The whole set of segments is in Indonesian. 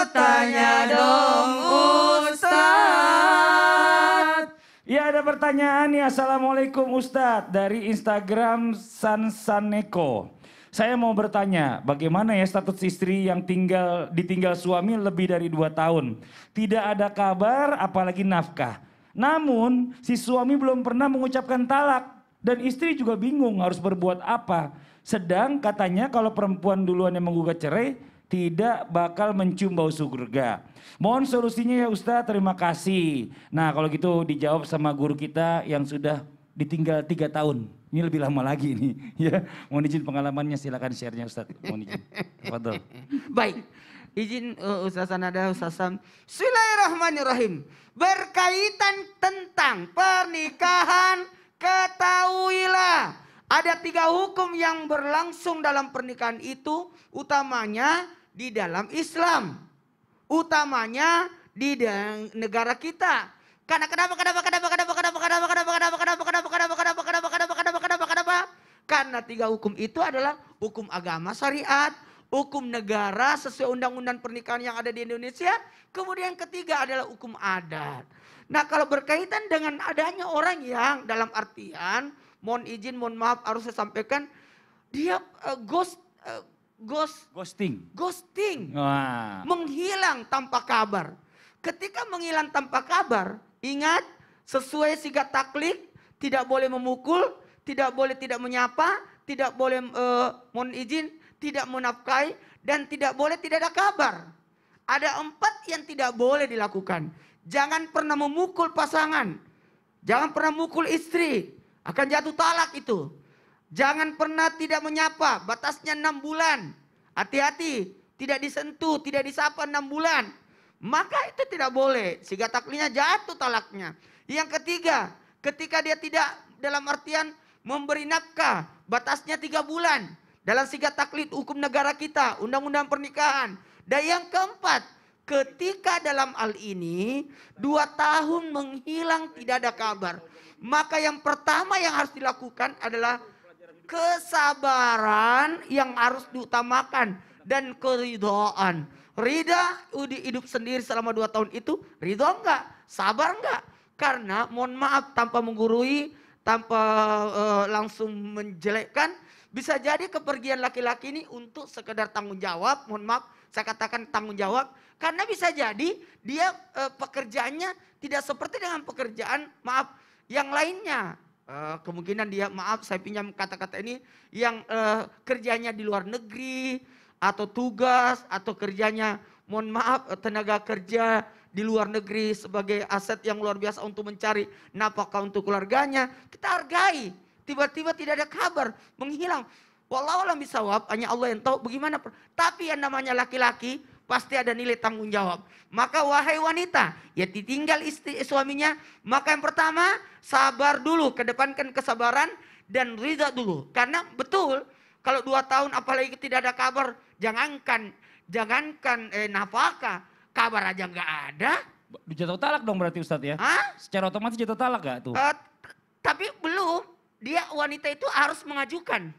bertanya dong Ustadz. Ya ada pertanyaan nih. Assalamualaikum Ustadz. Dari Instagram Sansaneko. Saya mau bertanya, bagaimana ya status istri yang ditinggal suami lebih dari 2 tahun. Tidak ada kabar apalagi nafkah. Namun si suami belum pernah mengucapkan talak. Dan istri juga bingung harus berbuat apa. Sedang katanya kalau perempuan duluan yang menggugat cerai tidak bakal mencium bau surga. Mohon solusinya ya Ustadz, terima kasih. Nah kalau gitu dijawab sama guru kita yang sudah ditinggal 3 tahun. Ini lebih lama lagi nih ya. Mohon izin pengalamannya, silakan share-nya Ustadz. Mohon izin. Tafadhol. Baik, izin Ustaz Sanada, Ustaz Sam. Bismillahirrahmanirrahim. Berkaitan tentang pernikahan, ketahuilah ada 3 hukum yang berlangsung dalam pernikahan itu, utamanya di dalam Islam. Utamanya di negara kita. Karena kenapa? Karena 3 hukum itu adalah hukum agama syariat, hukum negara sesuai undang-undang pernikahan yang ada di Indonesia. Kemudian yang ketiga adalah hukum adat. Nah kalau berkaitan dengan adanya orang yang dalam artian, mohon izin, mohon maaf harus saya sampaikan, dia ghosting. Wah. Menghilang tanpa kabar. Ketika menghilang tanpa kabar, ingat sesuai sigat taklid, tidak boleh memukul, tidak boleh tidak menyapa, tidak boleh mohon izin, tidak menafkahi, dan tidak boleh tidak ada kabar. Ada 4 yang tidak boleh dilakukan. Jangan pernah memukul pasangan. Jangan pernah memukul istri. Akan jatuh talak itu. Jangan pernah tidak menyapa. Batasnya 6 bulan. Hati-hati. Tidak disentuh, tidak disapa 6 bulan. Maka itu tidak boleh. Sigat taklidnya jatuh talaknya. Yang ketiga, ketika dia tidak dalam artian memberi nafkah. Batasnya 3 bulan. Dalam sigat taklid hukum negara kita. Undang-undang pernikahan. Dan yang keempat, ketika dalam hal ini 2 tahun menghilang tidak ada kabar. Maka yang pertama yang harus dilakukan adalah kesabaran yang harus diutamakan. Dan keridhaan. Rida hidup sendiri selama 2 tahun itu ridho enggak? Sabar enggak? Karena mohon maaf tanpa menggurui, tanpa langsung menjelekkan. Bisa jadi kepergian laki-laki ini untuk sekedar tanggung jawab. Mohon maaf saya katakan tanggung jawab. Karena bisa jadi dia pekerjaannya tidak seperti dengan pekerjaan maaf yang lainnya. Kemungkinan dia maaf saya pinjam kata-kata ini. Yang kerjanya di luar negeri. Atau tugas atau kerjanya mohon maaf tenaga kerja di luar negeri sebagai aset yang luar biasa untuk mencari nafkah untuk keluarganya. Kita hargai. Tiba-tiba tidak ada kabar, menghilang. Wallahu a'lam bishawab, hanya Allah yang tahu bagaimana. Tapi yang namanya laki-laki pasti ada nilai tanggung jawab. Maka wahai wanita, ya ditinggal istri suaminya, maka yang pertama sabar dulu, kedepankan kesabaran dan ridha dulu. Karena betul kalau 2 tahun apalagi tidak ada kabar, jangankan nafkah, kabar aja nggak ada. Jatuh talak dong berarti Ustadz ya? Hah? Secara otomatis jatuh talak gak tuh? Tapi belum. Dia wanita itu harus mengajukan.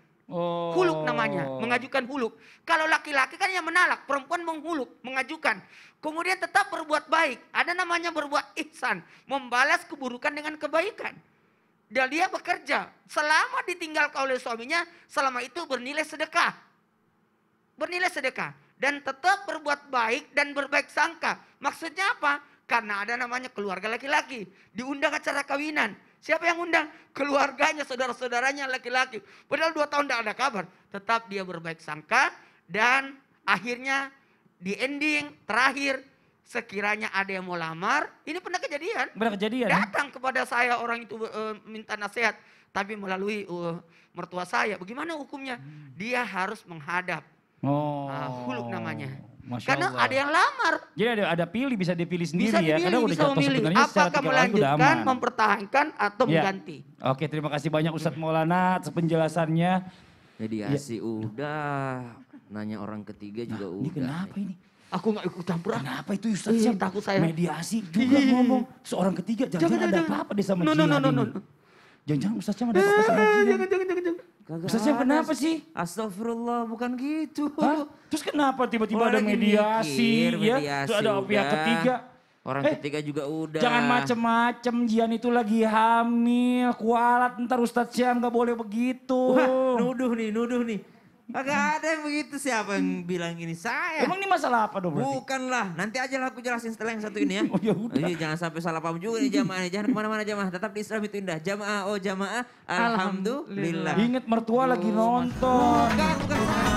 Huluk namanya, mengajukan huluk. Kalau laki-laki kan yang menalak, perempuan menghuluk, mengajukan. Kemudian tetap berbuat baik. Ada namanya berbuat ihsan, membalas keburukan dengan kebaikan. Dan dia bekerja, selama ditinggalkan oleh suaminya, selama itu bernilai sedekah. Bernilai sedekah. Dan tetap berbuat baik dan berbaik sangka. Maksudnya apa? Karena ada namanya keluarga laki-laki. Diundang acara kawinan. Siapa yang undang? Keluarganya, saudara-saudaranya laki-laki. Padahal 2 tahun tidak ada kabar. Tetap dia berbaik sangka. Dan akhirnya di ending terakhir. Sekiranya ada yang mau lamar. Ini pernah kejadian. Pernah kejadian? Datang kepada saya orang itu minta nasihat. Tapi melalui mertua saya. Bagaimana hukumnya? Dia harus menghadap. Huluk namanya. Masya Karena Allah. ada yang lamar. Jadi ada pilih, bisa dipilih sendiri Bisa ya. dipilih, Karena udah bisa jatuh memilih. sebenarnya secara Apakah 3 kali udah melanjutkan, aman. mempertahankan atau mengganti. Oke, terima kasih banyak Ustadz Maulana atas penjelasannya. Mediasi udah, nanya orang ketiga juga udah. Ini kenapa ini? Aku gak ikut campur. Kenapa itu Ustadz? Siap? Takut saya. Mediasi juga ngomong. Seorang ketiga, jangan ada apa-apa deh sama Jihad ini. Jangan-jangan Ustadz sama ada apa-apa sama Jihad. Jangan. Kagak Ustaznya ada. kenapa sih? Astagfirullah, bukan gitu. Hah? Terus kenapa tiba-tiba Oh, ada lagi mediasi mikir, ya? mediasi Terus ada pihak udah. ketiga. Orang ketiga juga udah. Jangan macem-macem, Jian itu lagi hamil, kualat, ntar Ustadz Syam gak boleh begitu. Wah, nuduh nih. Kagak ada yang begitu, siapa yang bilang ini? Saya. Emang ini masalah apa dong berarti? Bukanlah, nanti aja lah aku jelasin setelah yang satu ini ya. Oh, ya udah. Iya, jangan sampai salah paham juga nih jamaah nih. Jangan kemana-mana jamaah, tetap di Islam itu indah. Jamaah, oh jamaah, alhamdulillah. Ingat mertua lagi nonton. Bukan.